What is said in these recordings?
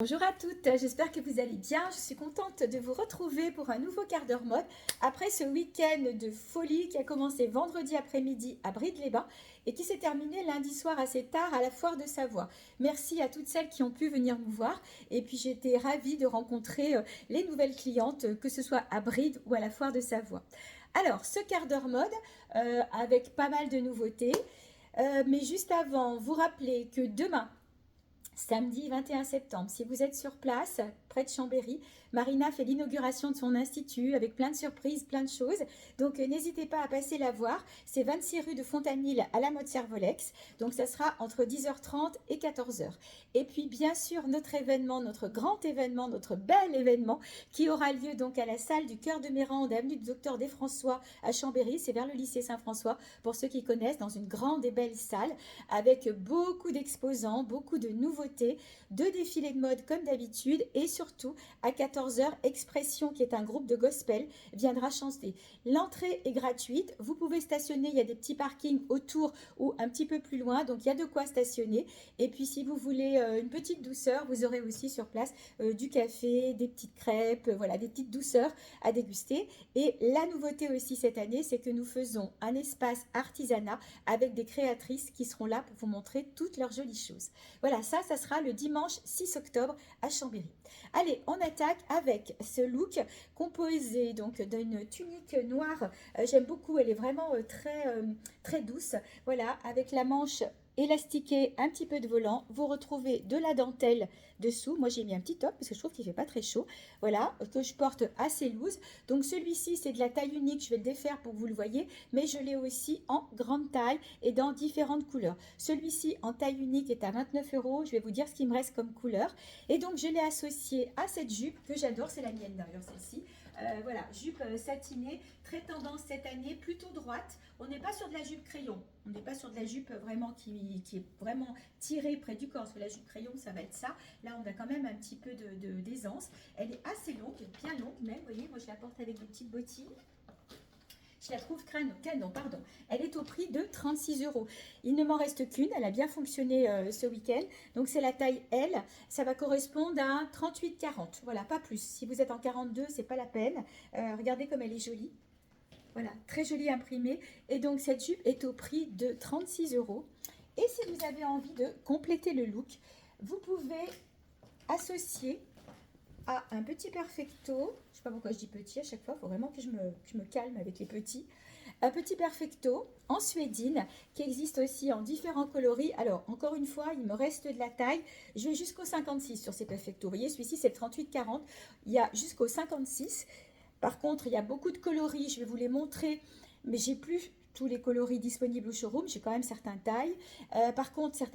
Bonjour à toutes, j'espère que vous allez bien. Je suis contente de vous retrouver pour un nouveau quart d'heure mode après ce week-end de folie qui a commencé vendredi après-midi à Brive-les-Bains et qui s'est terminé lundi soir assez tard à la Foire de Savoie. Merci à toutes celles qui ont pu venir nous voir et puis j'étais ravie de rencontrer les nouvelles clientes, que ce soit à Brive ou à la Foire de Savoie. Alors, ce quart d'heure mode avec pas mal de nouveautés, mais juste avant, vous rappelez que demain, samedi 21 septembre, si vous êtes sur place, près de Chambéry, Marina fait l'inauguration de son institut avec plein de surprises, plein de choses. Donc n'hésitez pas à passer la voir. C'est 26 rue de Fontanille à la Motte-Servolex. Donc ça sera entre 10h30 et 14h. Et puis bien sûr notre événement, notre grand événement, notre bel événement qui aura lieu donc à la salle du Cœur de Mérande, avenue du Docteur Desfrançois à Chambéry. C'est vers le lycée Saint-François pour ceux qui connaissent, dans une grande et belle salle avec beaucoup d'exposants, beaucoup de nouveautés, de défilés de mode comme d'habitude et surtout à 14h, Expression qui est un groupe de gospel viendra chanter. L'entrée est gratuite, vous pouvez stationner, il y a des petits parkings autour ou un petit peu plus loin, donc il y a de quoi stationner. Et puis si vous voulez une petite douceur, vous aurez aussi sur place du café, des petites crêpes, voilà, des petites douceurs à déguster. Et la nouveauté aussi cette année, c'est que nous faisons un espace artisanat avec des créatrices qui seront là pour vous montrer toutes leurs jolies choses. Voilà, ça sera le dimanche 6 octobre à Chambéry. Allez, on attaque avec ce look composé donc d'une tunique noire. J'aime beaucoup, elle est vraiment très douce. Voilà, avec la manche élastiquée, un petit peu de volant. Vous retrouvez de la dentelle dessous. Moi, j'ai mis un petit top parce que je trouve qu'il ne fait pas très chaud. Voilà, que je porte assez loose. Donc, celui-ci, c'est de la taille unique. Je vais le défaire pour que vous le voyez. Mais je l'ai aussi en grande taille et dans différentes couleurs. Celui-ci, en taille unique, est à 29 euros. Je vais vous dire ce qu'il me reste comme couleur. Et donc, je l'ai associé à cette jupe que j'adore. C'est la mienne d'ailleurs, celle-ci. Voilà, jupe satinée, très tendance cette année, plutôt droite. On n'est pas sur de la jupe crayon. On n'est pas sur de la jupe vraiment qui est vraiment tirée près du corps. Parce que la jupe crayon, ça va être ça. Là, on a quand même un petit peu d'aisance. Elle est assez longue, bien longue même. Vous voyez, moi, je la porte avec des petites bottines. Je la trouve canon, pardon. Elle est au prix de 36 euros. Il ne m'en reste qu'une. Elle a bien fonctionné ce week-end. Donc, c'est la taille L. Ça va correspondre à 38-40. Voilà, pas plus. Si vous êtes en 42, c'est pas la peine. Regardez comme elle est jolie. Voilà, très jolie imprimée. Et donc, cette jupe est au prix de 36 euros. Et si vous avez envie de compléter le look, vous pouvez associer à un petit perfecto. Je ne sais pas pourquoi je dis petit à chaque fois. Il faut vraiment que je me calme avec les petits. Un petit perfecto en suédine qui existe aussi en différents coloris. Alors, encore une fois, il me reste de la taille. Je vais jusqu'au 56 sur ces perfectos. Vous voyez, celui-ci, c'est le 38-40. Il y a jusqu'au 56. Par contre, il y a beaucoup de coloris. Je vais vous les montrer. Mais j'ai plus tous les coloris disponibles au showroom. J'ai quand même certaines tailles. Par contre,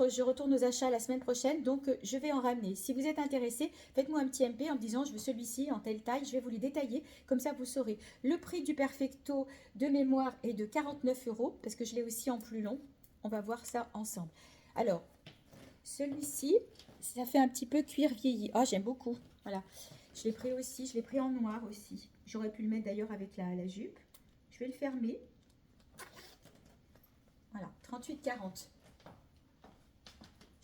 je retourne aux achats la semaine prochaine. Donc, je vais en ramener. Si vous êtes intéressé, faites-moi un petit MP en me disant je veux celui-ci en telle taille. Je vais vous les détailler. Comme ça, vous saurez. Le prix du Perfecto de mémoire est de 49 euros. Parce que je l'ai aussi en plus long. On va voir ça ensemble. Alors, celui-ci, ça fait un petit peu cuir vieilli. Ah, j'aime beaucoup. Voilà. Je l'ai pris aussi. Je l'ai pris en noir aussi. J'aurais pu le mettre d'ailleurs avec la jupe. Je vais le fermer. Voilà, 38-40.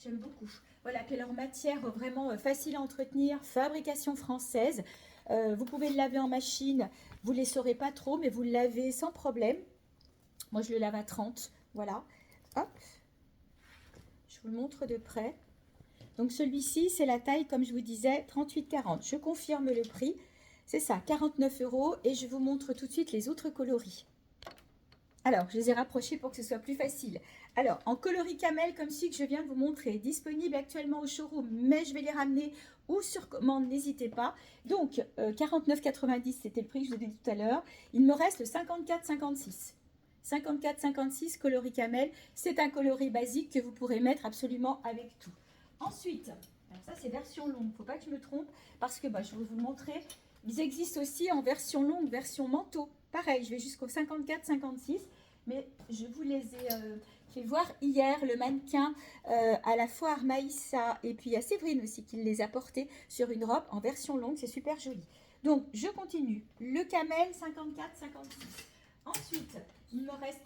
J'aime beaucoup. Voilà, puis leur matière vraiment facile à entretenir, fabrication française. Vous pouvez le laver en machine, vous ne les saurez pas trop, mais vous le lavez sans problème. Moi, je le lave à 30. Voilà. Hop. Je vous le montre de près. Donc, celui-ci, c'est la taille, comme je vous disais, 38-40. Je confirme le prix. C'est ça, 49 euros. Et je vous montre tout de suite les autres coloris. Alors, je les ai rapprochés pour que ce soit plus facile. Alors, en coloris camel, comme celui que je viens de vous montrer, disponible actuellement au showroom, mais je vais les ramener ou sur commande, n'hésitez pas. Donc, 49,90, c'était le prix que je vous ai dit tout à l'heure. Il me reste le 54,56. 54,56 coloris camel. C'est un coloris basique que vous pourrez mettre absolument avec tout. Ensuite, alors ça c'est version longue, il ne faut pas que je me trompe, parce que je vais vous le montrer. Ils existent aussi en version longue, version manteau. Pareil, je vais jusqu'au 54-56, mais je vous les ai fait voir hier, le mannequin à la foire Maïssa, et puis il y a Séverine aussi qui les a portés sur une robe en version longue, c'est super joli. Donc, je continue. Le camel 54-56. Ensuite, il me reste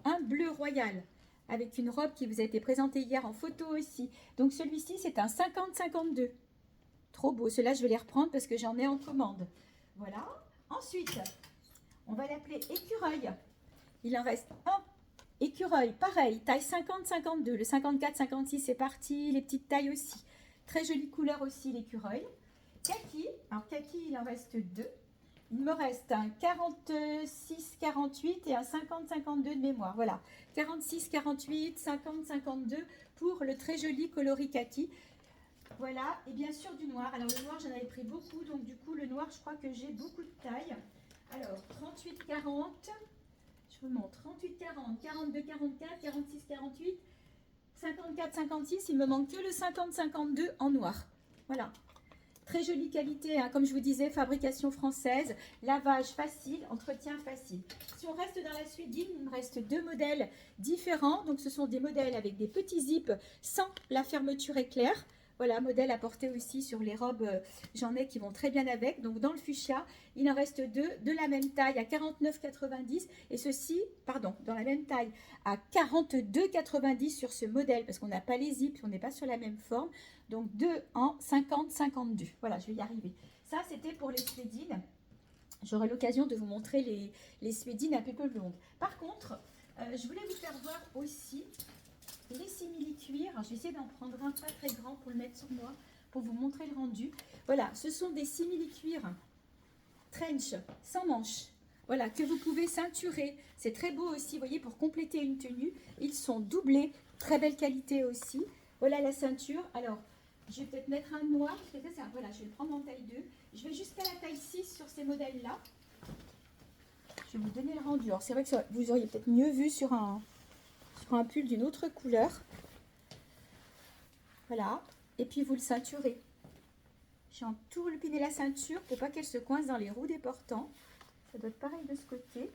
un bleu royal avec une robe qui vous a été présentée hier en photo aussi. Donc celui-ci, c'est un 50-52. Trop beau. Ceux-là, je vais les reprendre parce que j'en ai en commande. Voilà. Ensuite, on va l'appeler écureuil. Il en reste un. Écureuil, pareil, taille 50-52. Le 54-56, c'est parti. Les petites tailles aussi. Très jolie couleur aussi, l'écureuil. Kaki. Alors, kaki, il en reste deux. Il me reste un 46-48 et un 50-52 de mémoire. Voilà, 46-48, 50-52 pour le très joli coloris kaki. Voilà, et bien sûr du noir. Alors le noir, j'en avais pris beaucoup, donc du coup le noir, je crois que j'ai beaucoup de taille. Alors 38-40, je vous montre, 38-40, 42-44, 46-48, 54-56, il me manque que le 50-52 en noir. Voilà. Très jolie qualité, hein, comme je vous disais, fabrication française, lavage facile, entretien facile. Si on reste dans la suédine, il me reste deux modèles différents. Donc ce sont des modèles avec des petits zips sans la fermeture éclair. Voilà, modèle à porter aussi sur les robes, j'en ai qui vont très bien avec. Donc dans le fuchsia, il en reste deux de la même taille à 49,90 et ceci, pardon, dans la même taille à 42,90 sur ce modèle parce qu'on n'a pas les zips, on n'est pas sur la même forme. Donc deux en 50-52. Voilà, je vais y arriver. Ça, c'était pour les suédines. J'aurai l'occasion de vous montrer les suédines un peu plus longues. Par contre, je voulais vous faire voir aussi les simili-cuirs. Je vais essayer d'en prendre un pas très grand pour le mettre sur moi, pour vous montrer le rendu. Voilà, ce sont des simili-cuirs trench, sans manches. Voilà, que vous pouvez ceinturer. C'est très beau aussi, vous voyez, pour compléter une tenue. Ils sont doublés, très belle qualité aussi. Voilà la ceinture. Alors, je vais peut-être mettre un noir. Voilà, je vais le prendre en taille 2. Je vais jusqu'à la taille 6 sur ces modèles-là. Je vais vous donner le rendu. Alors, c'est vrai que vous auriez peut-être mieux vu sur un pull d'une autre couleur. Voilà. Et puis, vous le ceinturez. J'entourlupiner la ceinture pour pas qu'elle se coince dans les roues des portants. Ça doit être pareil de ce côté.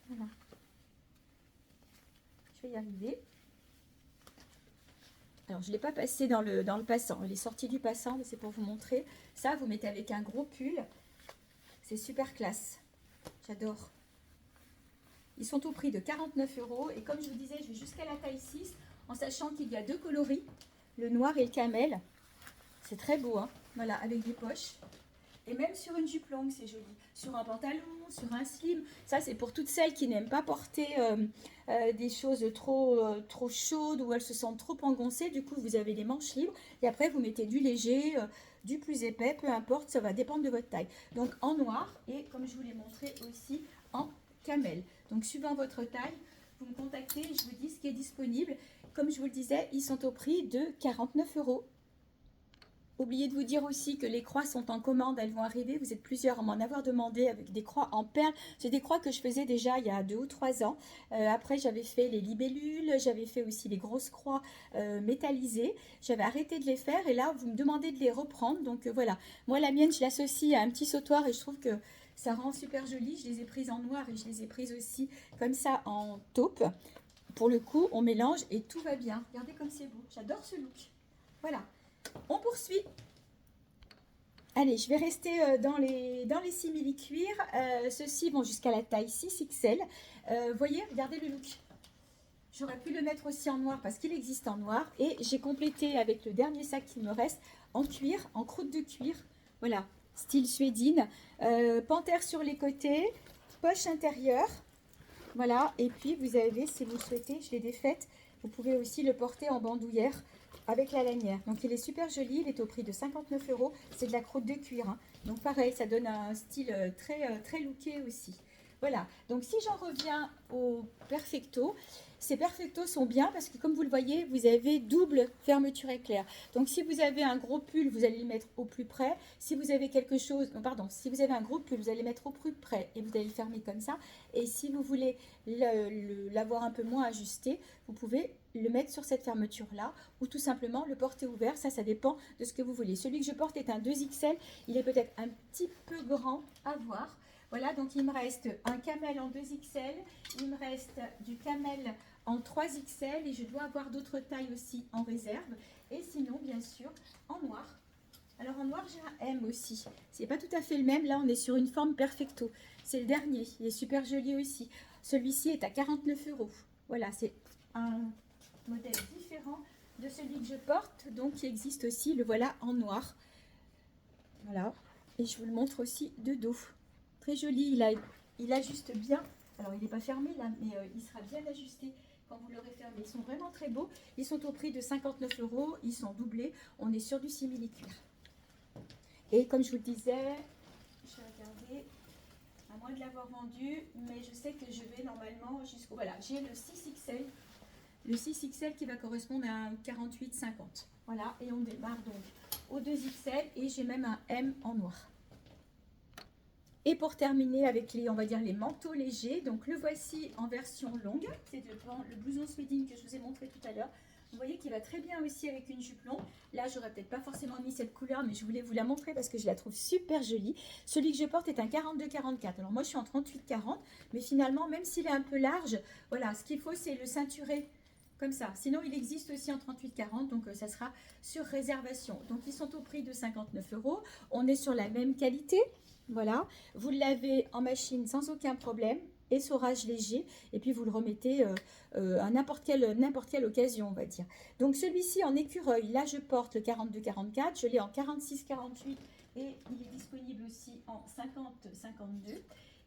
Voilà. Je vais y arriver. Alors, je ne l'ai pas passé dans le passant. Il est sorti du passant, mais c'est pour vous montrer. Ça, vous mettez avec un gros pull. C'est super classe. J'adore. Ils sont au prix de 49 €. Et comme je vous disais, je vais jusqu'à la taille 6, en sachant qu'il y a deux coloris, le noir et le camel. C'est très beau, hein. Voilà, avec des poches. Et même sur une jupe longue, c'est joli. Sur un pantalon, sur un slim. Ça, c'est pour toutes celles qui n'aiment pas porter des choses trop chaudes ou elles se sentent trop engoncées. Du coup, vous avez les manches libres. Et après, vous mettez du léger, du plus épais, peu importe. Ça va dépendre de votre taille. Donc, en noir et, comme je vous l'ai montré aussi, en camel. Donc, suivant votre taille, vous me contactez et je vous dis ce qui est disponible. Comme je vous le disais, ils sont au prix de 49 €. Oubliez de vous dire aussi que les croix sont en commande, elles vont arriver. Vous êtes plusieurs à m'en avoir demandé avec des croix en perles. C'est des croix que je faisais déjà il y a 2 ou 3 ans. Après, j'avais fait les libellules, j'avais fait aussi les grosses croix métallisées. J'avais arrêté de les faire et là, vous me demandez de les reprendre. Donc voilà, moi la mienne, je l'associe à un petit sautoir et je trouve que ça rend super joli. Je les ai prises en noir et je les ai prises aussi comme ça en taupe. Pour le coup, on mélange et tout va bien. Regardez comme c'est beau. J'adore ce look. Voilà. On poursuit. Allez, je vais rester dans les simili-cuirs. Ceux-ci vont jusqu'à la taille 6XL. Voyez, regardez le look. J'aurais pu le mettre aussi en noir parce qu'il existe en noir. Et j'ai complété avec le dernier sac qu'il me reste en cuir, en croûte de cuir. Voilà, style suédine. Panthère sur les côtés, poche intérieure. Voilà, et puis vous avez, si vous le souhaitez, je l'ai défaite. Vous pouvez aussi le porter en bandoulière avec la lanière. Donc il est super joli, il est au prix de 59 €. C'est de la croûte de cuir, hein. Donc pareil, ça donne un style très looké aussi. Voilà, donc si j'en reviens au Perfecto, ces Perfecto sont bien parce que comme vous le voyez, vous avez double fermeture éclair. Donc si vous avez un gros pull, vous allez le mettre au plus près. Si vous avez quelque chose, non, pardon, si vous avez un gros pull, vous allez le mettre au plus près et vous allez le fermer comme ça. Et si vous voulez l'avoir un peu moins ajusté, vous pouvez le mettre sur cette fermeture là ou tout simplement le porter ouvert. Ça dépend de ce que vous voulez. Celui que je porte est un 2XL, il est peut-être un petit peu grand à voir. Voilà, donc il me reste un camel en 2XL, il me reste du camel en 3XL et je dois avoir d'autres tailles aussi en réserve. Et sinon, bien sûr, en noir. Alors en noir, j'ai un M aussi. C'est pas tout à fait le même. Là, on est sur une forme Perfecto. C'est le dernier. Il est super joli aussi. Celui-ci est à 49 €. Voilà, c'est un modèle différent de celui que je porte, donc qui existe aussi, le voilà en noir. Voilà, et je vous le montre aussi de dos. Très joli, il ajuste bien. Alors il n'est pas fermé là, mais il sera bien ajusté quand vous l'aurez fermé. Ils sont vraiment très beaux. Ils sont au prix de 59 €. Ils sont doublés. On est sur du simili-cuir. Et comme je vous le disais, je vais regarder, à moins de l'avoir vendu, mais je sais que je vais normalement jusqu'au... Voilà, j'ai le 6XL. Le 6XL qui va correspondre à un 48-50. Voilà, et on démarre donc au 2XL et j'ai même un M en noir. Et pour terminer avec les, on va dire les manteaux légers, donc le voici en version longue. C'est le blouson sweating que je vous ai montré tout à l'heure. Vous voyez qu'il va très bien aussi avec une jupe longue. Là, j'aurais peut-être pas forcément mis cette couleur, mais je voulais vous la montrer parce que je la trouve super jolie. Celui que je porte est un 42-44. Alors moi, je suis en 38-40, mais finalement, même s'il est un peu large, voilà, ce qu'il faut, c'est le ceinturer comme ça. Sinon, il existe aussi en 38-40, donc ça sera sur réservation. Donc, ils sont au prix de 59 €. On est sur la même qualité. Voilà, vous l'avez en machine sans aucun problème, essorage léger, et puis vous le remettez à n'importe quelle occasion, on va dire. Donc celui-ci en écureuil, là je porte le 42-44, je l'ai en 46-48 et il est disponible aussi en 50-52.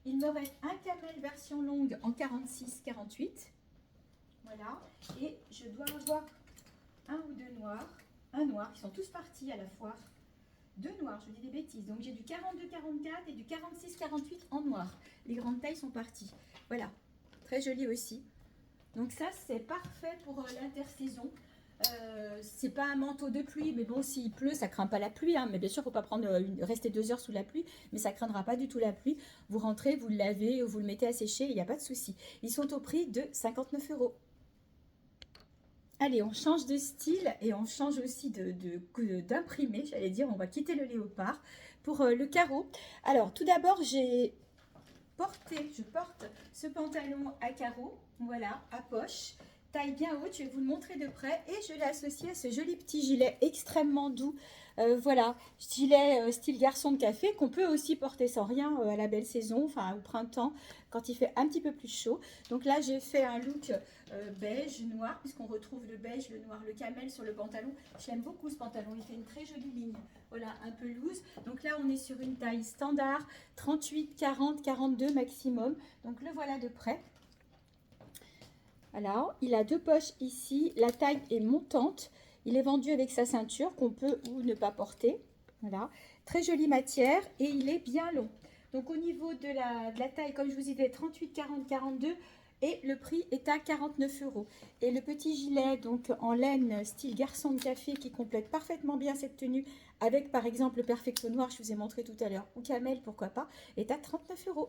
Il me reste un camel version longue en 46-48, voilà, et je dois avoir un ou deux noirs, un noir, ils sont tous partis à la foire. Deux noirs, je dis des bêtises. Donc j'ai du 42-44 et du 46-48 en noir. Les grandes tailles sont parties. Voilà, très joli aussi. Donc ça, c'est parfait pour l'intersaison. C'est pas un manteau de pluie, mais bon, s'il pleut, ça craint pas la pluie. Hein. Mais bien sûr, il ne faut pas rester 2 heures sous la pluie, mais ça craindra pas du tout la pluie. Vous rentrez, vous le lavez, vous le mettez à sécher, il n'y a pas de souci. Ils sont au prix de 59 €. Allez, on change de style et on change aussi d'imprimé, j'allais dire, on va quitter le léopard pour le carreau. Alors, tout d'abord, je porte ce pantalon à carreaux, voilà, à poche, taille bien haute, je vais vous le montrer de près et je l'ai associé à ce joli petit gilet extrêmement doux. Voilà, gilet style garçon de café qu'on peut aussi porter sans rien à la belle saison, enfin au printemps quand il fait un petit peu plus chaud. Donc là j'ai fait un look beige, noir, puisqu'on retrouve le beige, le noir, le camel sur le pantalon. J'aime beaucoup ce pantalon, il fait une très jolie ligne. Voilà, un peu loose. Donc là on est sur une taille standard, 38, 40, 42 maximum. Donc le voilà de près. Alors, il a deux poches ici, la taille est montante. Il est vendu avec sa ceinture qu'on peut ou ne pas porter. Voilà, très jolie matière et il est bien long. Donc au niveau de la taille, comme je vous disais, 38, 40, 42 et le prix est à 49 €. Et le petit gilet donc en laine style garçon de café qui complète parfaitement bien cette tenue avec par exemple le perfecto noir, je vous ai montré tout à l'heure, ou camel pourquoi pas, est à 39 €.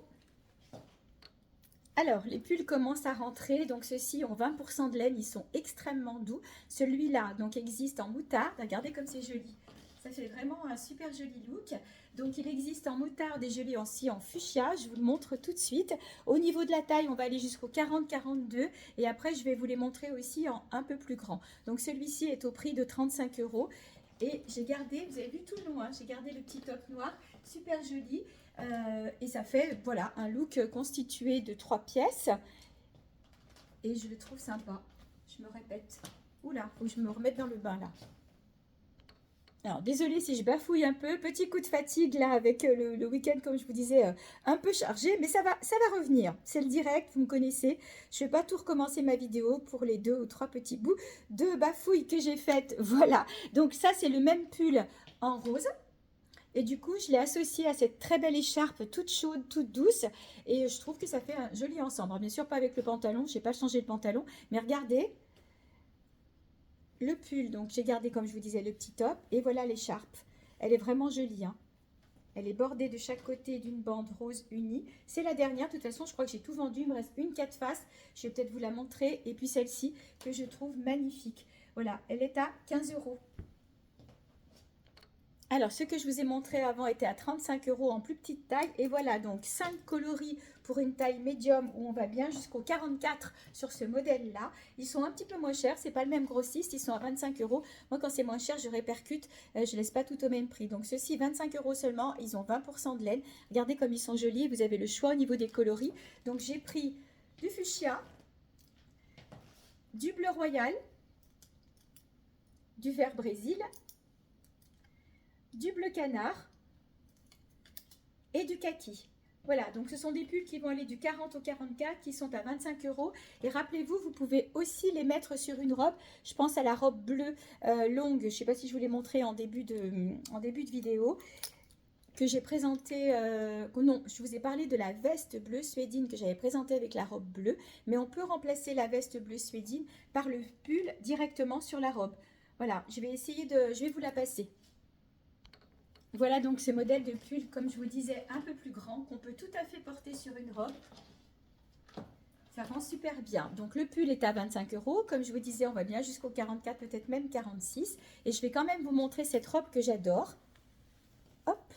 Alors, les pulls commencent à rentrer, donc ceux-ci ont 20% de laine, ils sont extrêmement doux. Celui-là, donc, existe en moutarde, regardez comme c'est joli. Ça fait vraiment un super joli look. Donc, il existe en moutarde et joli aussi en fuchsia, je vous le montre tout de suite. Au niveau de la taille, on va aller jusqu'au 40-42 et après, je vais vous les montrer aussi en un peu plus grand. Donc, celui-ci est au prix de 35 €. Et j'ai gardé, vous avez vu tout le long, hein, j'ai gardé le petit top noir, super joli. Et ça fait voilà un look constitué de 3 pièces et je le trouve sympa. Je me répète, oula, faut que je me remette dans le bain là. Alors désolée si je bafouille un peu, petit coup de fatigue là avec le week-end comme je vous disais un peu chargé, mais ça va revenir. C'est le direct, vous me connaissez. Je ne vais pas tout recommencer ma vidéo pour les 2 ou 3 petits bouts de bafouilles que j'ai faites. Voilà, donc ça c'est le même pull en rose. Et du coup, je l'ai associé à cette très belle écharpe toute chaude, toute douce. Et je trouve que ça fait un joli ensemble. Alors, bien sûr, pas avec le pantalon. Je n'ai pas changé le pantalon. Mais regardez, le pull. Donc, j'ai gardé, comme je vous disais, le petit top. Et voilà l'écharpe. Elle est vraiment jolie. Hein. Elle est bordée de chaque côté d'une bande rose unie. C'est la dernière. De toute façon, je crois que j'ai tout vendu. Il me reste une 4 faces. Je vais peut-être vous la montrer. Et puis celle-ci, que je trouve magnifique. Voilà, elle est à 15 €. Alors, ce que je vous ai montré avant était à 35 € en plus petite taille. Et voilà, donc 5 coloris pour une taille médium où on va bien jusqu'au 44 sur ce modèle-là. Ils sont un petit peu moins chers, c'est pas le même grossiste, ils sont à 25 €. Moi, quand c'est moins cher, je répercute, je laisse pas tout au même prix. Donc, ceux-ci, 25 € seulement, ils ont 20% de laine. Regardez comme ils sont jolis, vous avez le choix au niveau des coloris. Donc, j'ai pris du fuchsia, du bleu royal, du vert brésil, du bleu canard et du kaki. Voilà, donc ce sont des pulls qui vont aller du 40 au 44, qui sont à 25 €. Et rappelez-vous, vous pouvez aussi les mettre sur une robe. Je pense à la robe bleue longue, je ne sais pas si je vous l'ai montré en début de vidéo, que j'ai présentée, non, je vous ai parlé de la veste bleue suédine que j'avais présentée avec la robe bleue, mais on peut remplacer la veste bleue suédine par le pull directement sur la robe. Voilà, je vais vous la passer. Voilà donc ce modèle de pull, comme je vous disais, un peu plus grand, qu'on peut tout à fait porter sur une robe. Ça rend super bien. Donc le pull est à 25 €. Comme je vous disais, on va bien jusqu'au 44, peut-être même 46. Et je vais quand même vous montrer cette robe que j'adore. Hop.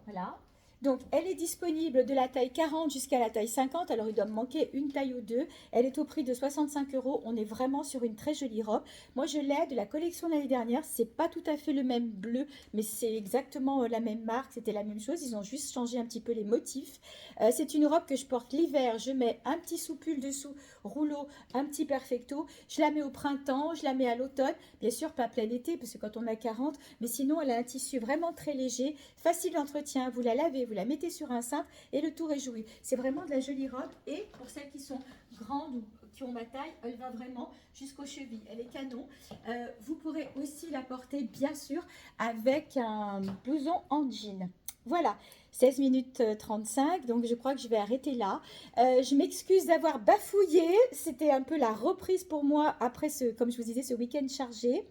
Voilà. Donc, elle est disponible de la taille 40 jusqu'à la taille 50. Alors, il doit me manquer une taille ou deux. Elle est au prix de 65 €. On est vraiment sur une très jolie robe. Moi, je l'ai de la collection de l'année dernière. C'est pas tout à fait le même bleu, mais c'est exactement la même marque. C'était la même chose. Ils ont juste changé un petit peu les motifs. C'est une robe que je porte l'hiver. Je mets un petit sous-pull dessous, rouleau, un petit perfecto. Je la mets au printemps, je la mets à l'automne. Bien sûr, pas plein été, parce que quand on a 40, mais sinon, elle a un tissu vraiment très léger, facile d'entretien. Vous la lavez, vous la mettez sur un cintre et le tour est joué. C'est vraiment de la jolie robe. Et pour celles qui sont grandes ou qui ont ma taille, elle va vraiment jusqu'aux chevilles. Elle est canon. Vous pourrez aussi la porter, bien sûr, avec un blouson en jean. Voilà, 16 minutes 35, donc je crois que je vais arrêter là. Je m'excuse d'avoir bafouillé, c'était un peu la reprise pour moi après comme je vous disais, ce week-end chargé.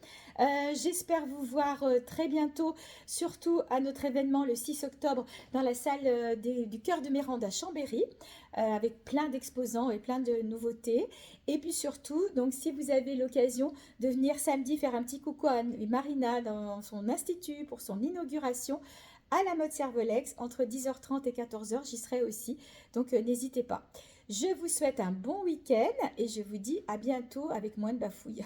J'espère vous voir très bientôt, surtout à notre événement le 6 octobre dans la salle du Cœur de Mérande à Chambéry, avec plein d'exposants et plein de nouveautés. Et puis surtout, donc si vous avez l'occasion de venir samedi faire un petit coucou à Marina dans son institut pour son inauguration, à la mode Cervolex, entre 10h30 et 14h, j'y serai aussi, donc n'hésitez pas. Je vous souhaite un bon week-end et je vous dis à bientôt avec moins de bafouilles.